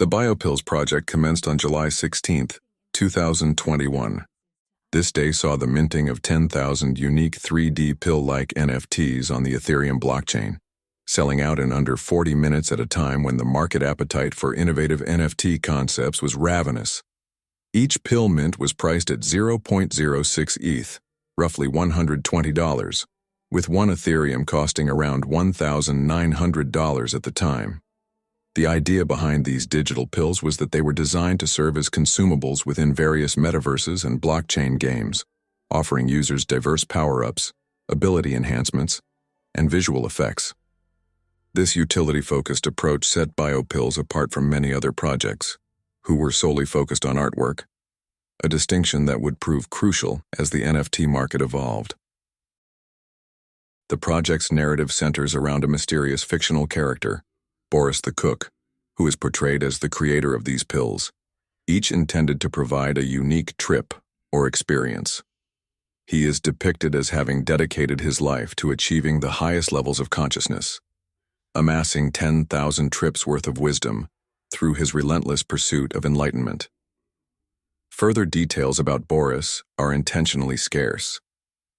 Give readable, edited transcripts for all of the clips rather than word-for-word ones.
The BYOPills project commenced on July 16, 2021. This day saw the minting of 10,000 unique 3D pill-like NFTs on the Ethereum blockchain, selling out in under 40 minutes at a time when the market appetite for innovative NFT concepts was ravenous. Each pill mint was priced at 0.06 ETH, roughly $120, with one Ethereum costing around $1,900 at the time. The idea behind these digital pills was that they were designed to serve as consumables within various metaverses and blockchain games, offering users diverse power-ups, ability enhancements, and visual effects. This utility-focused approach set BYOPills apart from many other projects, who were solely focused on artwork, a distinction that would prove crucial as the NFT market evolved. The project's narrative centers around a mysterious fictional character, Boris the Cook, who is portrayed as the creator of these pills, each intended to provide a unique trip or experience. He is depicted as having dedicated his life to achieving the highest levels of consciousness, amassing 10,000 trips worth of wisdom through his relentless pursuit of enlightenment. Further details about Boris are intentionally scarce,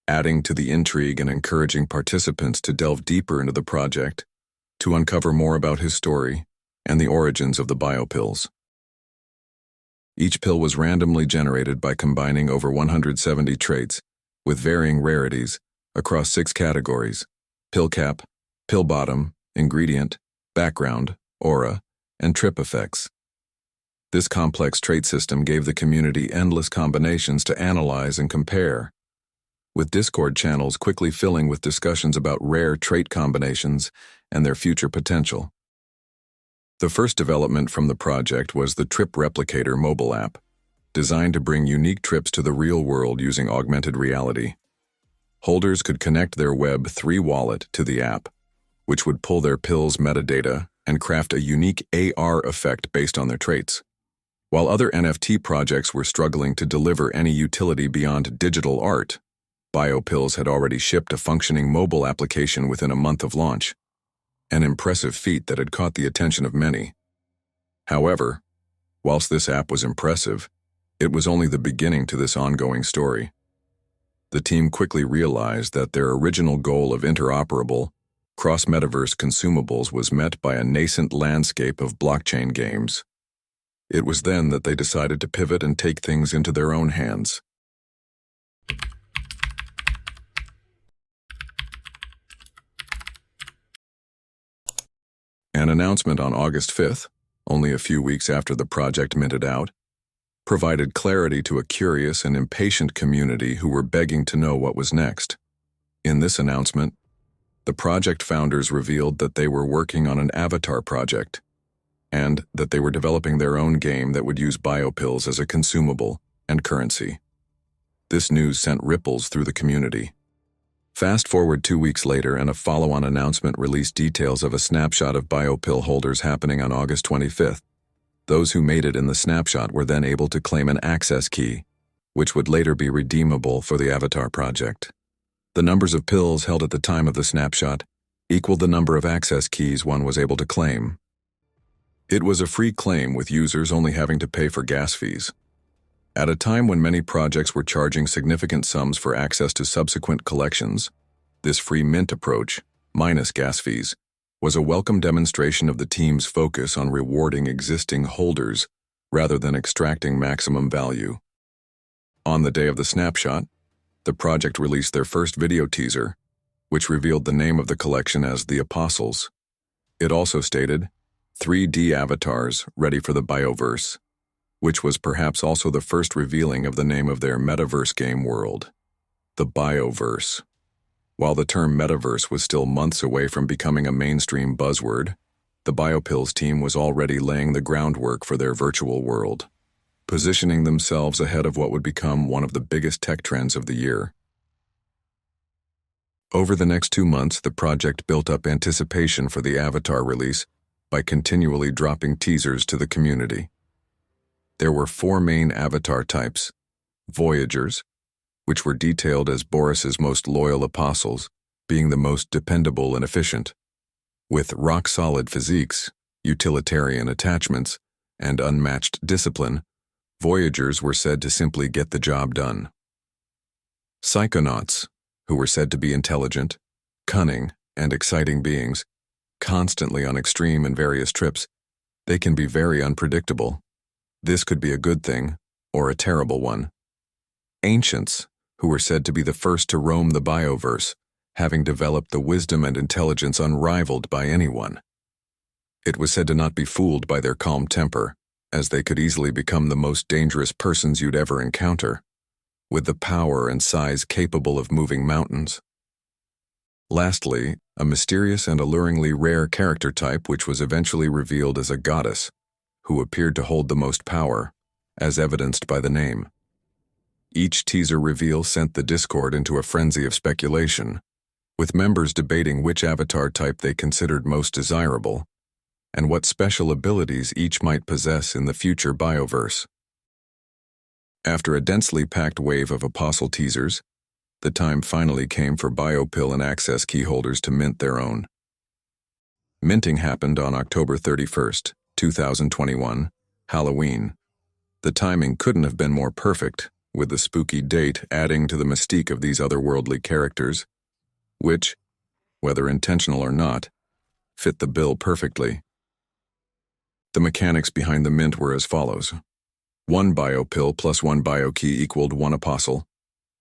adding to the intrigue and encouraging participants to delve deeper into the project to uncover more about his story and the origins of the BYOPills. Each pill was randomly generated by combining over 170 traits with varying rarities across 6 categories: pill cap, pill bottom, ingredient, background, aura, and trip effects. This complex trait system gave the community endless combinations to analyze and compare, with Discord channels quickly filling with discussions about rare trait combinations and their future potential. The first development from the project was the Trip Replicator mobile app, designed to bring unique trips to the real world using augmented reality. Holders could connect their Web3 wallet to the app, which would pull their pills metadata and craft a unique AR effect based on their traits. While other NFT projects were struggling to deliver any utility beyond digital art, BYOPills had already shipped a functioning mobile application within a month of launch, an impressive feat that had caught the attention of many. However, whilst this app was impressive, it was only the beginning to this ongoing story. The team quickly realized that their original goal of interoperable, cross-metaverse consumables was met by a nascent landscape of blockchain games. It was then that they decided to pivot and take things into their own hands. An announcement on August 5th, only a few weeks after the project minted out, provided clarity to a curious and impatient community who were begging to know what was next. In this announcement, the project founders revealed that they were working on an avatar project, and that they were developing their own game that would use BYOPills as a consumable and currency. This news sent ripples through the community. Fast forward 2 weeks later, and a follow-on announcement released details of a snapshot of BYOPill holders happening on August 25th. Those who made it in the snapshot were then able to claim an access key, which would later be redeemable for the avatar project. The numbers of pills held at the time of the snapshot equaled the number of access keys one was able to claim. It was a free claim, with users only having to pay for gas fees. At a time when many projects were charging significant sums for access to subsequent collections, this free mint approach, minus gas fees, was a welcome demonstration of the team's focus on rewarding existing holders rather than extracting maximum value. On the day of the snapshot, the project released their first video teaser, which revealed the name of the collection as The Apostles. It also stated, 3D avatars ready for the BYOVERSE, which was perhaps also the first revealing of the name of their metaverse game world, the BYOVERSE. While the term metaverse was still months away from becoming a mainstream buzzword, the BYOPills team was already laying the groundwork for their virtual world, positioning themselves ahead of what would become one of the biggest tech trends of the year. Over the next 2 months, the project built up anticipation for the avatar release by continually dropping teasers to the community. There were 4 main avatar types: Voyagers, which were detailed as Boris's most loyal apostles, being the most dependable and efficient, with rock-solid physiques, utilitarian attachments, and unmatched discipline, Voyagers were said to simply get the job done. Psychonauts, who were said to be intelligent, cunning, and exciting beings, constantly on extreme and various trips, they can be very unpredictable. This could be a good thing, or a terrible one. Ancients, who were said to be the first to roam the BYOVERSE, having developed the wisdom and intelligence unrivaled by anyone. It was said to not be fooled by their calm temper, as they could easily become the most dangerous persons you'd ever encounter, with the power and size capable of moving mountains. Lastly, a mysterious and alluringly rare character type which was eventually revealed as a goddess, who appeared to hold the most power, as evidenced by the name. Each teaser reveal sent the Discord into a frenzy of speculation, with members debating which avatar type they considered most desirable, and what special abilities each might possess in the future BYOVERSE. After a densely packed wave of Apostle teasers, the time finally came for BYOPill and Access key holders to mint their own. Minting happened on October 31st, 2021, Halloween. The timing couldn't have been more perfect, with the spooky date adding to the mystique of these otherworldly characters, which, whether intentional or not, fit the bill perfectly. The mechanics behind the mint were as follows. 1 BYOPill plus 1 BYOKey equaled 1 Apostle.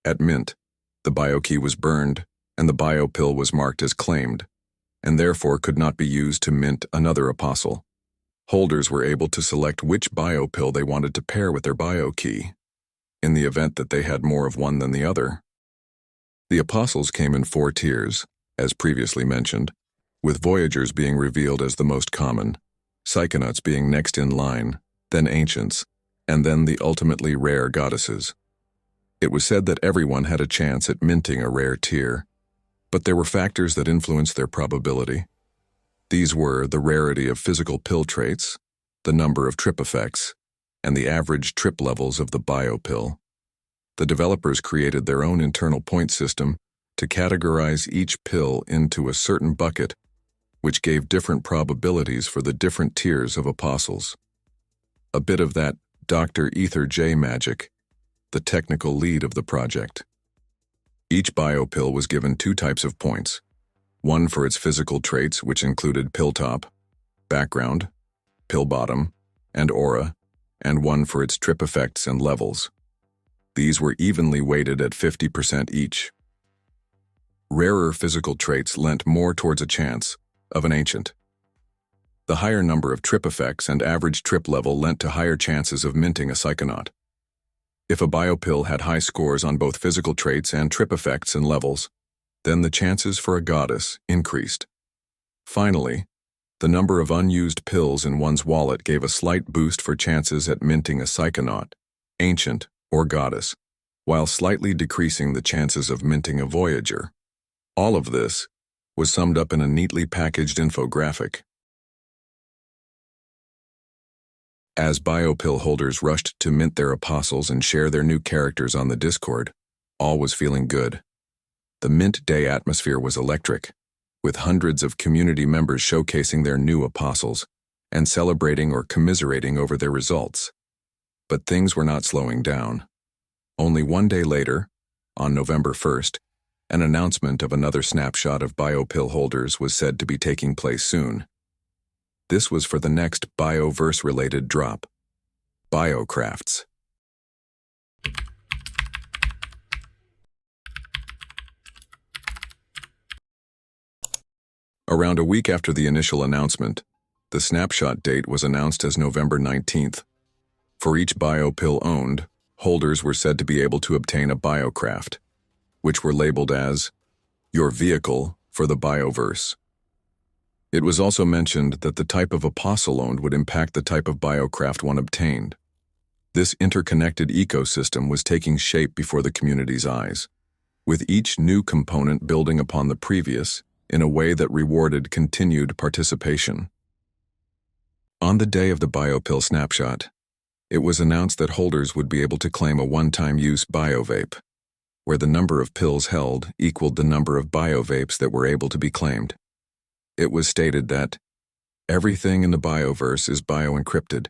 At mint, the BYOKey was burned, and the BYOPill was marked as claimed, and therefore could not be used to mint another Apostle. Holders were able to select which BYOPill they wanted to pair with their BYOKey, in the event that they had more of one than the other. The Apostles came in 4 tiers, as previously mentioned, with Voyagers being revealed as the most common, Psychonauts being next in line, then Ancients, and then the ultimately rare goddesses. It was said that everyone had a chance at minting a rare tier, but there were factors that influenced their probability. These were the rarity of physical pill traits, the number of trip effects, and the average trip levels of the BYOPill. The developers created their own internal point system to categorize each pill into a certain bucket, which gave different probabilities for the different tiers of Apostles. A bit of that Dr. Ether J magic, the technical lead of the project. Each BYOPill was given 2 types of points, one for its physical traits, which included pill top, background, pill bottom, and aura, and one for its trip effects and levels. These were evenly weighted at 50% each. Rarer physical traits lent more towards a chance of an Ancient. The higher number of trip effects and average trip level lent to higher chances of minting a Psychonaut. If a BYOPill had high scores on both physical traits and trip effects and levels, then the chances for a goddess increased. Finally, the number of unused pills in one's wallet gave a slight boost for chances at minting a Psychonaut, Ancient, or goddess, while slightly decreasing the chances of minting a Voyager. All of this was summed up in a neatly packaged infographic. As BYOPill holders rushed to mint their Apostles and share their new characters on the Discord, all was feeling good. The mint day atmosphere was electric, with hundreds of community members showcasing their new Apostles and celebrating or commiserating over their results. But things were not slowing down. Only one day later, on November 1st, an announcement of another snapshot of BYOPill holders was said to be taking place soon. This was for the next BYOVERSE-related drop, BYOCrafts. Around a week after the initial announcement, the snapshot date was announced as November 19th. For each BYOPill owned, holders were said to be able to obtain a BYOCraft, which were labeled as your vehicle for the BYOVERSE. It was also mentioned that the type of Apostle owned would impact the type of BYOCraft one obtained. This interconnected ecosystem was taking shape before the community's eyes, with each new component building upon the previous in a way that rewarded continued participation. On the day of the BYOPill snapshot, it was announced that holders would be able to claim a one-time use BYOVAPE, where the number of pills held equaled the number of BYOVAPEs that were able to be claimed. It was stated that everything in the BYOVERSE is bio-encrypted,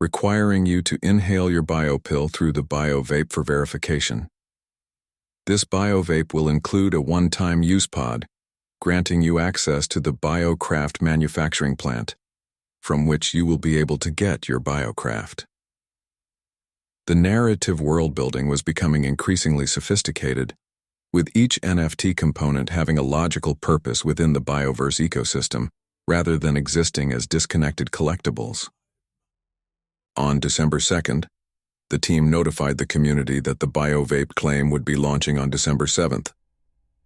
requiring you to inhale your BYOPill through the BYOVAPE for verification. This BYOVAPE will include a one-time use pod, granting you access to the BYOCrafts manufacturing plant, from which you will be able to get your BYOCraft. The narrative world-building was becoming increasingly sophisticated, with each NFT component having a logical purpose within the BYOVERSE ecosystem, rather than existing as disconnected collectibles. On December 2nd, the team notified the community that the BYOVAPE claim would be launching on December 7th.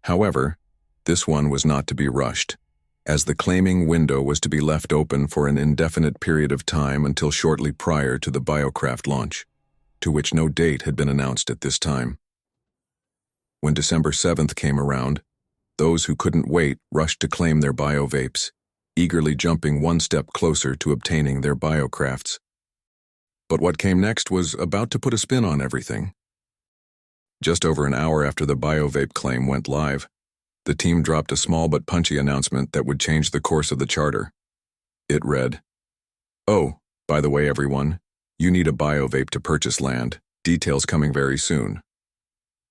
However, this one was not to be rushed, as the claiming window was to be left open for an indefinite period of time until shortly prior to the BYOCrafts launch, to which no date had been announced at this time. When December 7th came around, those who couldn't wait rushed to claim their BYOVAPEs, eagerly jumping one step closer to obtaining their BYOCrafts. But what came next was about to put a spin on everything. Just over an hour after the BYOVAPE claim went live, the team dropped a small but punchy announcement that would change the course of the charter. It read, "Oh, by the way, everyone, you need a BYOVAPE to purchase land. Details coming very soon."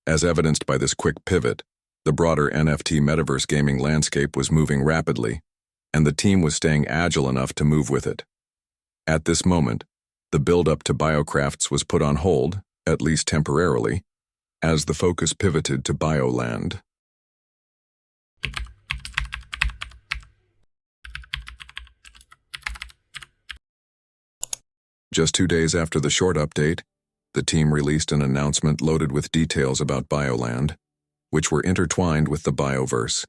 As evidenced by this quick pivot, the broader NFT metaverse gaming landscape was moving rapidly, and the team was staying agile enough to move with it. At this moment, the build-up to BYOCrafts was put on hold, at least temporarily, as the focus pivoted to BYOLand. Just 2 days after the short update, the team released an announcement loaded with details about BYOLand, which were intertwined with the BYOVERSE.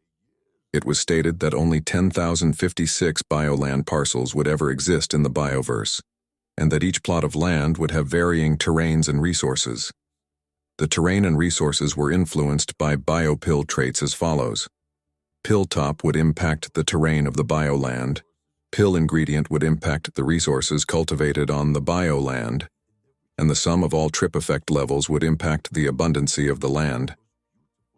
It was stated that only 10,056 BYOLand parcels would ever exist in the BYOVERSE, and that each plot of land would have varying terrains and resources. The terrain and resources were influenced by BYOPill traits as follows. Pill top would impact the terrain of the BYOLand. Pill ingredient would impact the resources cultivated on the BYOLand, and the sum of all TRYP effect levels would impact the abundancy of the land.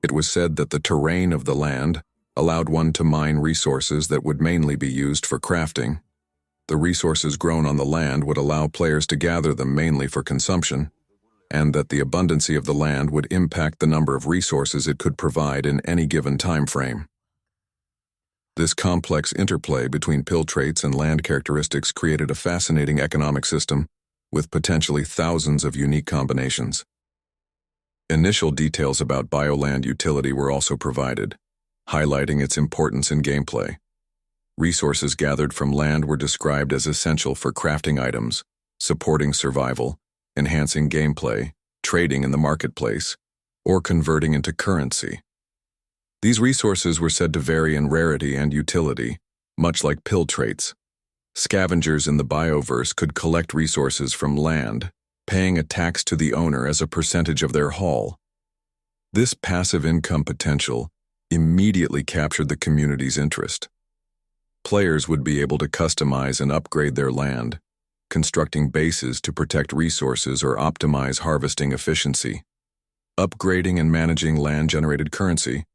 It was said that the terrain of the land allowed one to mine resources that would mainly be used for crafting. The resources grown on the land would allow players to gather them mainly for consumption, and that the abundancy of the land would impact the number of resources it could provide in any given time frame. This complex interplay between pill traits and land characteristics created a fascinating economic system with potentially thousands of unique combinations. Initial details about BYOLand utility were also provided, highlighting its importance in gameplay. Resources gathered from land were described as essential for crafting items, supporting survival, enhancing gameplay, trading in the marketplace, or converting into currency. These resources were said to vary in rarity and utility, much like pill traits. Scavengers in the BYOVERSE could collect resources from land, paying a tax to the owner as a percentage of their haul. This passive income potential immediately captured the community's interest. Players would be able to customize and upgrade their land, constructing bases to protect resources or optimize harvesting efficiency, upgrading and managing land-generated currency,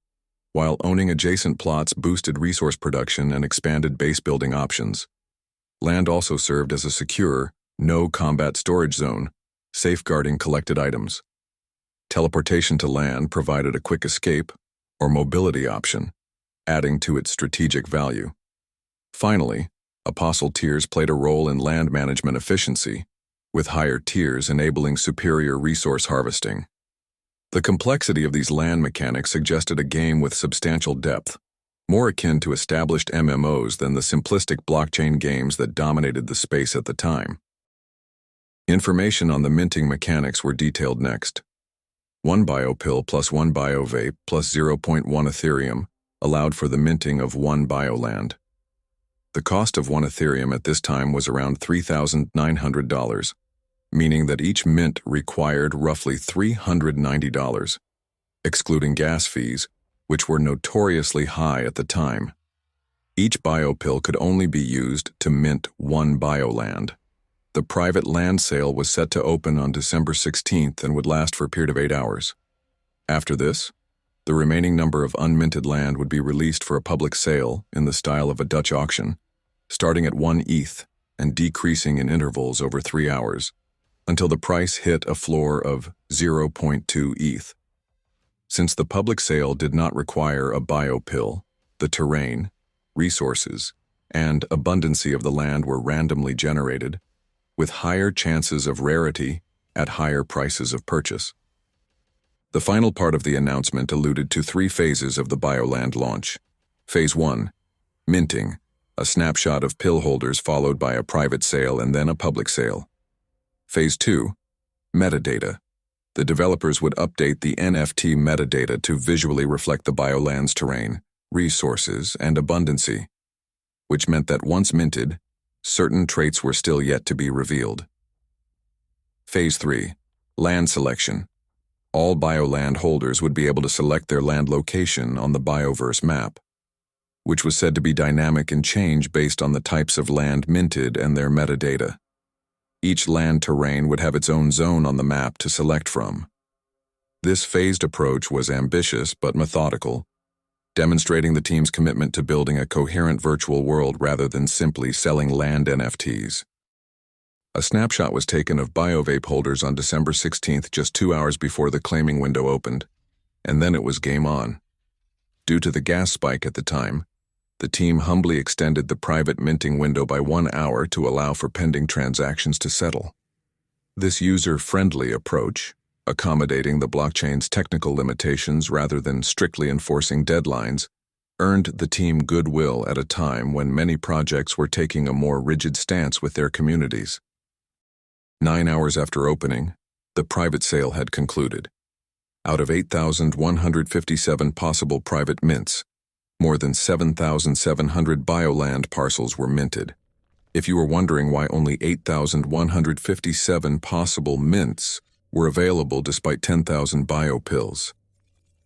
while owning adjacent plots boosted resource production and expanded base-building options. Land also served as a secure, no-combat storage zone, safeguarding collected items. Teleportation to land provided a quick escape or mobility option, adding to its strategic value. Finally, apostle tiers played a role in land management efficiency, with higher tiers enabling superior resource harvesting. The complexity of these land mechanics suggested a game with substantial depth, more akin to established MMOs than the simplistic blockchain games that dominated the space at the time. Information on the minting mechanics were detailed next. 1 BYOPill plus 1 BYOVAPE plus 0.1 Ethereum allowed for the minting of 1 BYOLand. The cost of 1 Ethereum at this time was around $3,900, meaning that each mint required roughly $390, excluding gas fees, which were notoriously high at the time. Each BYOPill could only be used to mint 1 BYOLand. The private land sale was set to open on December 16th and would last for a period of 8 hours. After this, the remaining number of unminted land would be released for a public sale in the style of a Dutch auction, starting at 1 ETH, and decreasing in intervals over 3 hours, until the price hit a floor of 0.2 ETH. Since the public sale did not require a biopill, the terrain, resources, and abundancy of the land were randomly generated, with higher chances of rarity at higher prices of purchase. The final part of the announcement alluded to 3 phases of the BYOLand launch. Phase 1, minting, a snapshot of pill holders followed by a private sale and then a public sale. Phase 2, metadata. The developers would update the NFT metadata to visually reflect the BYOLand's terrain, resources, and abundancy, which meant that once minted, certain traits were still yet to be revealed. Phase 3, land selection. All BYOLand holders would be able to select their land location on the BYOVERSE map, which was said to be dynamic and change based on the types of land minted and their metadata. Each land terrain would have its own zone on the map to select from. This phased approach was ambitious but methodical, demonstrating the team's commitment to building a coherent virtual world rather than simply selling land NFTs. A snapshot was taken of BYOVAPE holders on December 16th, just 2 hours before the claiming window opened, and then it was game on. Due to the gas spike at the time, the team humbly extended the private minting window by 1 hour to allow for pending transactions to settle. This user-friendly approach, accommodating the blockchain's technical limitations rather than strictly enforcing deadlines, earned the team goodwill at a time when many projects were taking a more rigid stance with their communities. 9 hours after opening, the private sale had concluded. Out of 8,157 possible private mints, more than 7,700 BYOLand parcels were minted. If you were wondering why only 8,157 possible mints were available despite 10,000 BYOPills,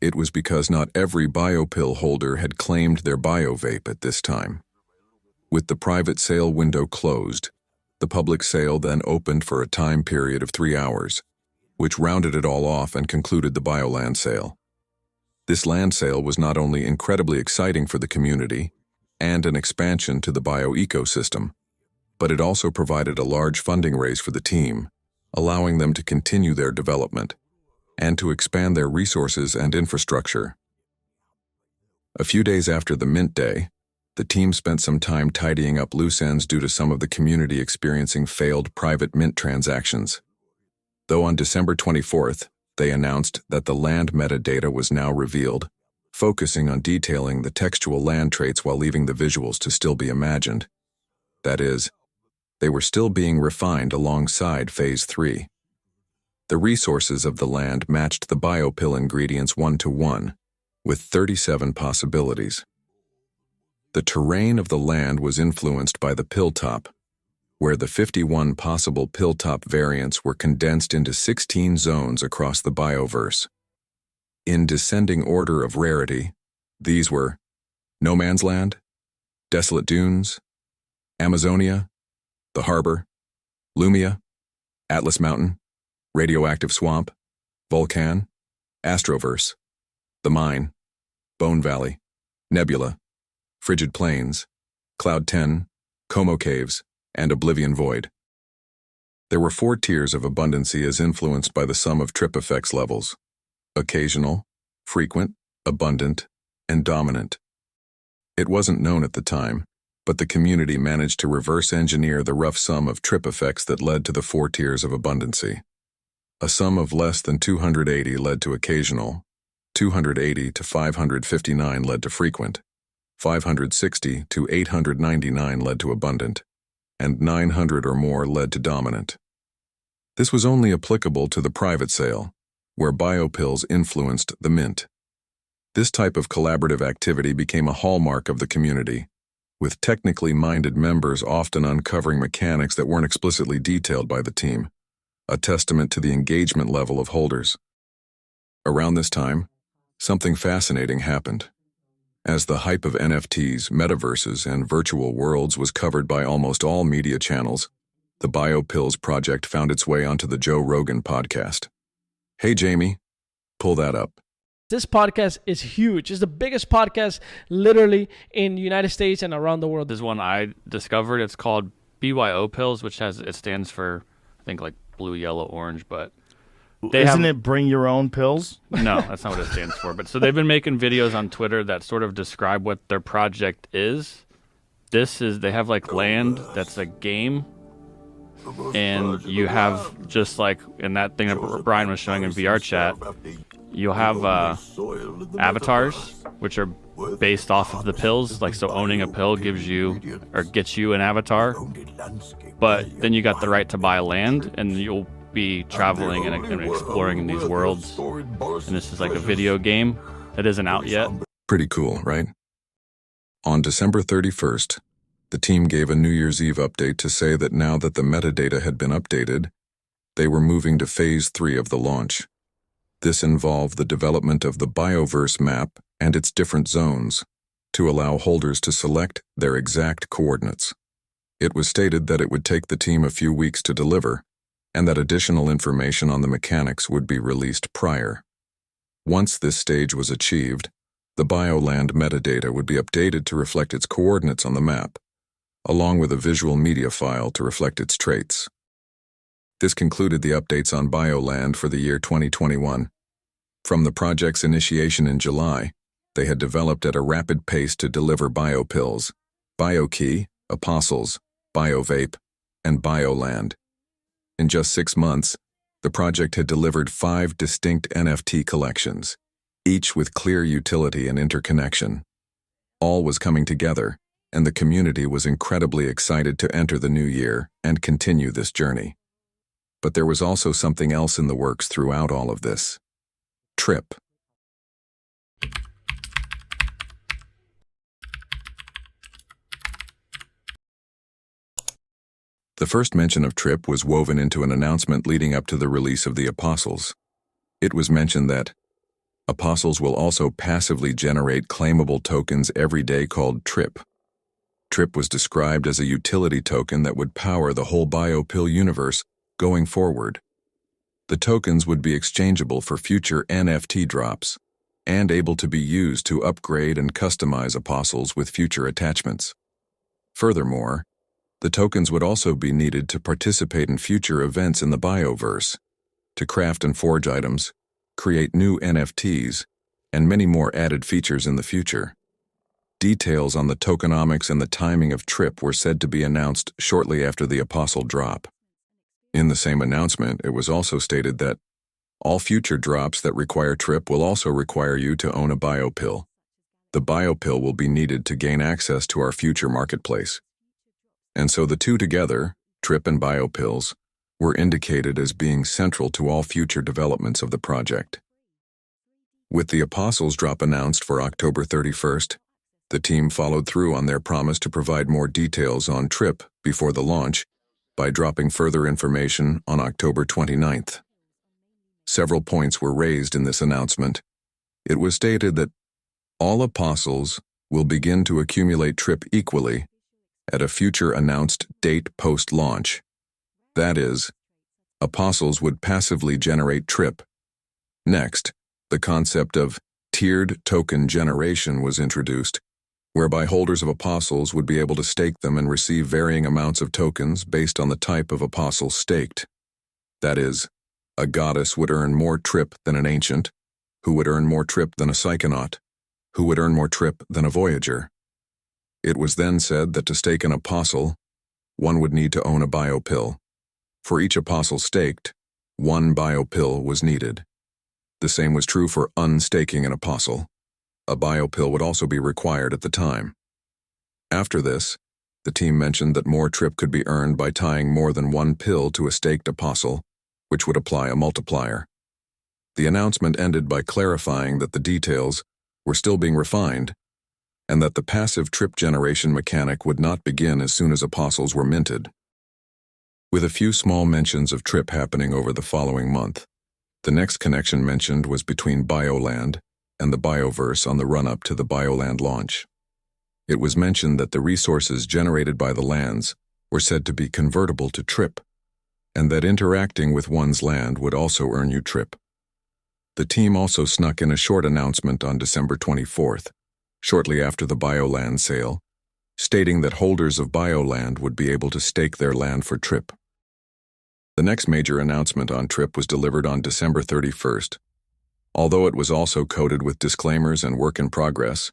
it was because not every BYOPill holder had claimed their BYOVAPE at this time. With the private sale window closed, the public sale then opened for a time period of 3 hours, which rounded it all off and concluded the BYOLand sale. This land sale was not only incredibly exciting for the community and an expansion to the BYO ecosystem, but it also provided a large funding raise for the team, allowing them to continue their development and to expand their resources and infrastructure. A few days after the mint day, the team spent some time tidying up loose ends due to some of the community experiencing failed private mint transactions. Though on December 24th, they announced that the land metadata was now revealed, focusing on detailing the textual land traits while leaving the visuals to still be imagined. That is, they were still being refined alongside Phase 3. The resources of the land matched the BYOPill ingredients 1-to-1, with 37 possibilities. The terrain of the land was influenced by the pill top, where the 51 possible pill top variants were condensed into 16 zones across the BYOVERSE. In descending order of rarity, these were No Man's Land, Desolate Dunes, Amazonia, The Harbor, Lumia, Atlas Mountain, Radioactive Swamp, Volcan, Astroverse, The Mine, Bone Valley, Nebula, Frigid Plains, Cloud 10, Como Caves, and Oblivion Void. There were 4 tiers of abundancy as influenced by the sum of TRYP effects levels: occasional, frequent, abundant, and dominant. It wasn't known at the time, but the community managed to reverse engineer the rough sum of TRYP effects that led to the 4 tiers of abundancy. A sum of less than 280 led to occasional, 280 to 559 led to frequent, 560 to 899 led to abundant, and 900 or more led to dominant. This was only applicable to the private sale, where BYOPills influenced the mint. This type of collaborative activity became a hallmark of the community, with technically minded members often uncovering mechanics that weren't explicitly detailed by the team, a testament to the engagement level of holders. Around this time, something fascinating happened. As the hype of NFTs, metaverses, and virtual worlds was covered by almost all media channels, the BYOPills project found its way onto the Joe Rogan podcast. Hey Jamie, pull that up. This podcast is huge. It's the biggest podcast literally in the United States and around the world. This one I discovered. It's called BYOPills, which it stands for, I think, like blue, yellow, orange, but Isn't it bring your own pills? No, that's not what it stands for. But so they've been making videos on Twitter that sort of describe what their project is. They have like Land, that's a game. And you have, just like in that thing that Brian was showing in VR chat, you'll have avatars, which are based off of the pills. Like, so owning a pill gives you, or gets you an avatar. But then you got the right to buy land, and you'll be traveling and exploring in these worlds. And this is like a video game that isn't out yet. Pretty cool, right? On December 31st, the team gave a New Year's Eve update to say that now that the metadata had been updated, they were moving to Phase 3 of the launch. This involved the development of the BYOVERSE map and its different zones to allow holders to select their exact coordinates. It was stated that it would take the team a few weeks to deliver, and that additional information on the mechanics would be released prior. Once this stage was achieved, the BYOLand metadata would be updated to reflect its coordinates on the map, along with a visual media file to reflect its traits. This concluded the updates on BYOLand for the year 2021. From the project's initiation in July, they had developed at a rapid pace to deliver BYOPills, BYOKey, Apostles, BYOVAPE, and BYOLand. In just 6 months, the project had delivered 5 distinct NFT collections, each with clear utility and interconnection. All was coming together, and the community was incredibly excited to enter the new year and continue this journey. But there was also something else in the works throughout all of this. TRYP. The first mention of TRYP was woven into an announcement leading up to the release of the Apostles. It was mentioned that Apostles will also passively generate claimable tokens every day called TRYP. TRYP was described as a utility token that would power the whole BYOPill universe going forward. The tokens would be exchangeable for future NFT drops and able to be used to upgrade and customize Apostles with future attachments. Furthermore, the tokens would also be needed to participate in future events in the BYOVERSE, to craft and forge items, create new NFTs, and many more added features in the future. Details on the tokenomics and the timing of TRYP were said to be announced shortly after the Apostle drop. In the same announcement, it was also stated that all future drops that require TRYP will also require you to own a BYOPill. The BYOPill will be needed to gain access to our future marketplace. And so the two together, TRYP and BYOPills, were indicated as being central to all future developments of the project. With the Apostles drop announced for October 31st, the team followed through on their promise to provide more details on TRYP before the launch by dropping further information on October 29th. Several points were raised in this announcement. It was stated that all Apostles will begin to accumulate TRYP equally at a future announced date post-launch. That is, Apostles would passively generate TRYP. Next, the concept of tiered token generation was introduced, whereby holders of Apostles would be able to stake them and receive varying amounts of tokens based on the type of Apostle staked. That is, a goddess would earn more TRYP than an ancient, who would earn more TRYP than a psychonaut, who would earn more TRYP than a voyager. It was then said that to stake an Apostle, one would need to own a BYOPill. For each Apostle staked, 1 BYOPill was needed. The same was true for unstaking an Apostle. A BYOPill would also be required at the time. After this, the team mentioned that more TRYP could be earned by tying more than 1 pill to a staked Apostle, which would apply a multiplier. The announcement ended by clarifying that the details were still being refined, and that the passive TRYP generation mechanic would not begin as soon as Apostles were minted. With a few small mentions of TRYP happening over the following month, the next connection mentioned was between BYOLand and the BYOVERSE on the run-up to the BYOLand launch. It was mentioned that the resources generated by the lands were said to be convertible to TRYP, and that interacting with one's land would also earn you TRYP. The team also snuck in a short announcement on December 24th, shortly after the BYOLand sale, stating that holders of BYOLand would be able to stake their land for TRYP. The next major announcement on TRYP was delivered on December 31st. Although it was also coded with disclaimers and work in progress,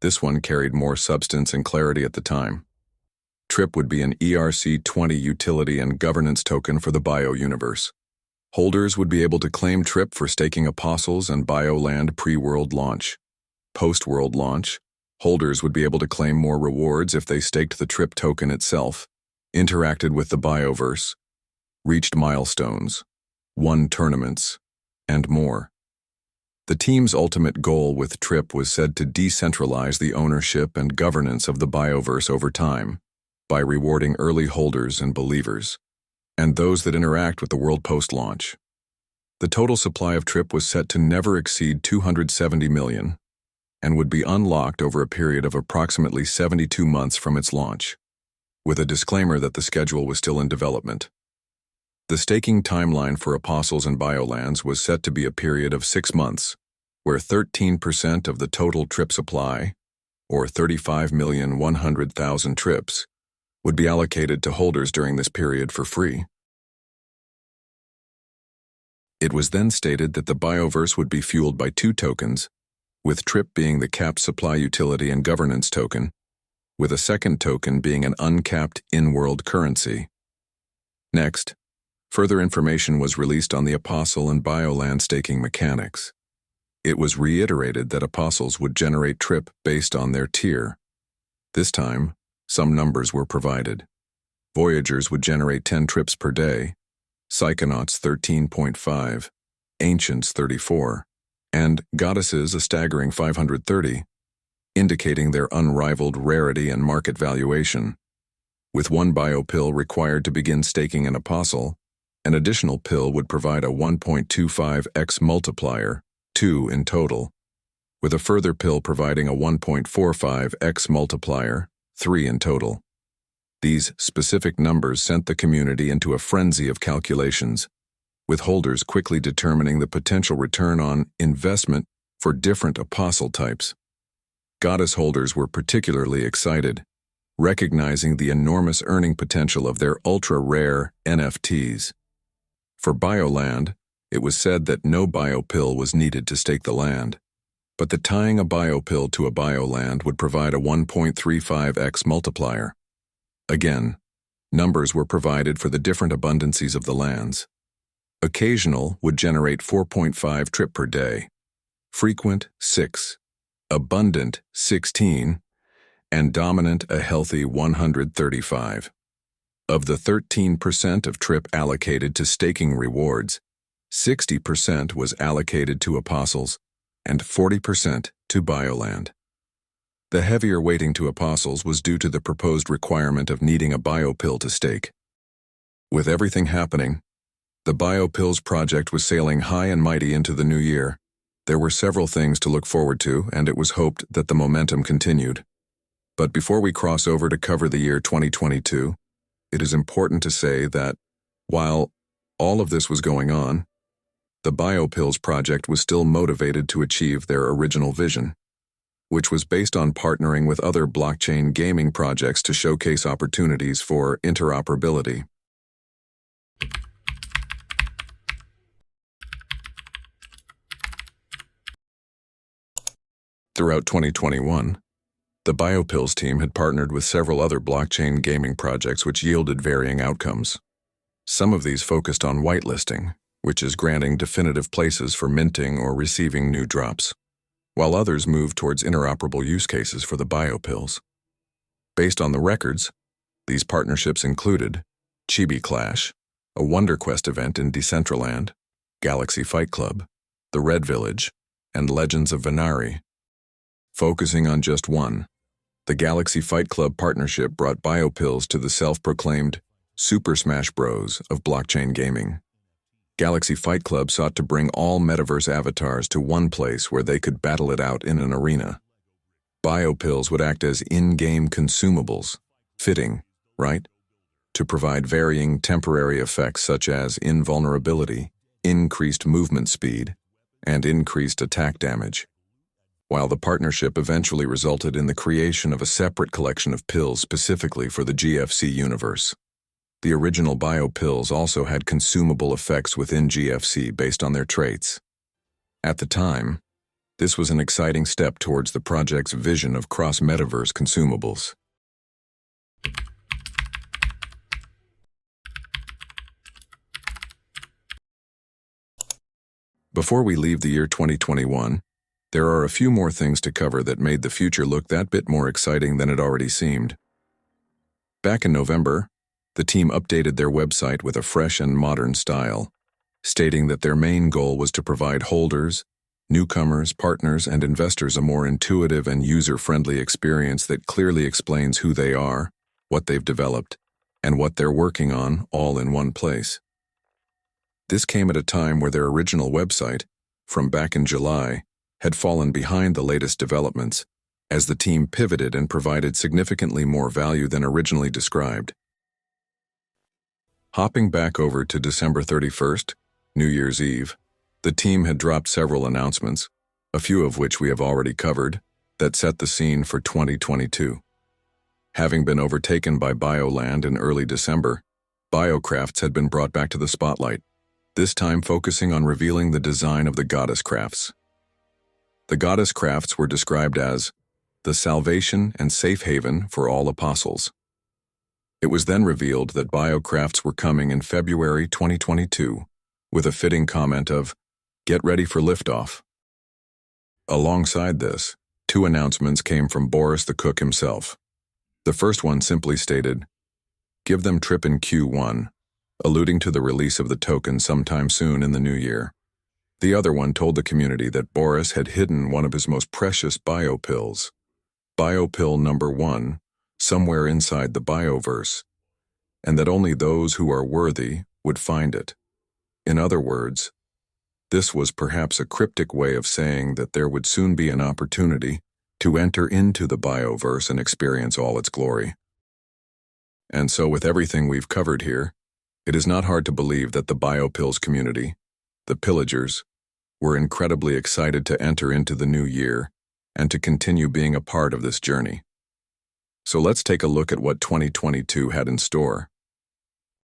this one carried more substance and clarity at the time. TRYP would be an ERC-20 utility and governance token for the BYO universe. Holders would be able to claim TRYP for staking apostles and BYOLand pre-world launch. Post-world launch, holders would be able to claim more rewards if they staked the TRYP token itself, interacted with the BYOVERSE, reached milestones, won tournaments, and more. The team's ultimate goal with TRYP was said to decentralize the ownership and governance of the BYOVERSE over time by rewarding early holders and believers, and those that interact with the world post-launch. The total supply of TRYP was set to never exceed 270 million and would be unlocked over a period of approximately 72 months from its launch, with a disclaimer that the schedule was still in development. The staking timeline for apostles and BYOLands was set to be a period of 6 months, where 13% of the total TRYP supply, or 35,100,000 TRYPs, would be allocated to holders during this period for free. It was then stated that the BYOVERSE would be fueled by 2 tokens, with TRYP being the capped supply utility and governance token, with a second token being an uncapped in-world currency. Next, further information was released on the Apostle and BYOLand staking mechanics. It was reiterated that Apostles would generate TRYP based on their tier. This time, some numbers were provided. Voyagers would generate 10 TRYPs per day, Psychonauts 13.5, Ancients 34, and Goddesses a staggering 530, indicating their unrivaled rarity and market valuation. With 1 BYOPill required to begin staking an Apostle, an additional pill would provide a 1.25x multiplier, 2 in total, with a further pill providing a 1.45x multiplier, 3 in total. These specific numbers sent the community into a frenzy of calculations, with holders quickly determining the potential return on investment for different apostle types. Goddess holders were particularly excited, recognizing the enormous earning potential of their ultra-rare NFTs. For BYOLand, it was said that no BYOPill was needed to stake the land, but that tying a BYOPill to a BYOLand would provide a 1.35x multiplier. Again, numbers were provided for the different abundancies of the lands. Occasional would generate 4.5 TRYP per day, frequent 6, abundant 16, and dominant a healthy 135. Of the 13% of TRYP allocated to staking rewards, 60% was allocated to apostles and 40% to BYOLand. The heavier weighting to apostles was due to the proposed requirement of needing a BYOPill to stake. With everything happening, the BYOPills project was sailing high and mighty into the new year. There were several things to look forward to, and it was hoped that the momentum continued. But before we cross over to cover the year 2022, it is important to say that, while all of this was going on, the BYOPills project was still motivated to achieve their original vision, which was based on partnering with other blockchain gaming projects to showcase opportunities for interoperability. Throughout 2021, the BYOPills team had partnered with several other blockchain gaming projects which yielded varying outcomes. Some of these focused on whitelisting, which is granting definitive places for minting or receiving new drops, while others moved towards interoperable use cases for the BYOPills. Based on the records, these partnerships included Chibi Clash, a Wonder Quest event in Decentraland, Galaxy Fight Club, The Red Village, and Legends of Venari. Focusing on just one, the Galaxy Fight Club partnership brought BYOPills to the self-proclaimed Super Smash Bros. Of blockchain gaming. Galaxy Fight Club sought to bring all metaverse avatars to one place where they could battle it out in an arena. BYOPills would act as in-game consumables, fitting, right? To provide varying temporary effects such as invulnerability, increased movement speed, and increased attack damage. while the partnership eventually resulted in the creation of a separate collection of pills specifically for the GFC universe. The original BYOPills also had consumable effects within GFC based on their traits. At the time, this was an exciting step towards the project's vision of cross-metaverse consumables. Before we leave the year 2021, there are a few more things to cover that made the future look that bit more exciting than it already seemed. Back in November, the team updated their website with a fresh and modern style, stating that their main goal was to provide holders, newcomers, partners, and investors a more intuitive and user-friendly experience that clearly explains who they are, what they've developed, and what they're working on, all in one place. This came at a time where their original website, from back in July, had fallen behind the latest developments, as the team pivoted and provided significantly more value than originally described. Hopping back over to December 31st, New Year's Eve, the team had dropped several announcements, a few of which we have already covered, that set the scene for 2022. Having been overtaken by BYOLand in early December, BYOCrafts had been brought back to the spotlight, this time focusing on revealing the design of the goddess crafts. The goddess crafts were described as the salvation and safe haven for all apostles. It was then revealed that BYOCrafts were coming in February 2022, with a fitting comment of, "Get ready for liftoff." Alongside this, two announcements came from Boris the Cook himself. The first one simply stated, "Give them TRYP in Q1, alluding to the release of the token sometime soon in the new year. The other one told the community that Boris had hidden one of his most precious BYOPills, BYOPill number 1, somewhere inside the BYOVERSE, and that only those who are worthy would find it. In other words, this was perhaps a cryptic way of saying that there would soon be an opportunity to enter into the BYOVERSE and experience all its glory. And so with everything we've covered here, it is not hard to believe that the BYOPills community, the pillagers, were incredibly excited to enter into the new year and to continue being a part of this journey. So let's take a look at what 2022 had in store.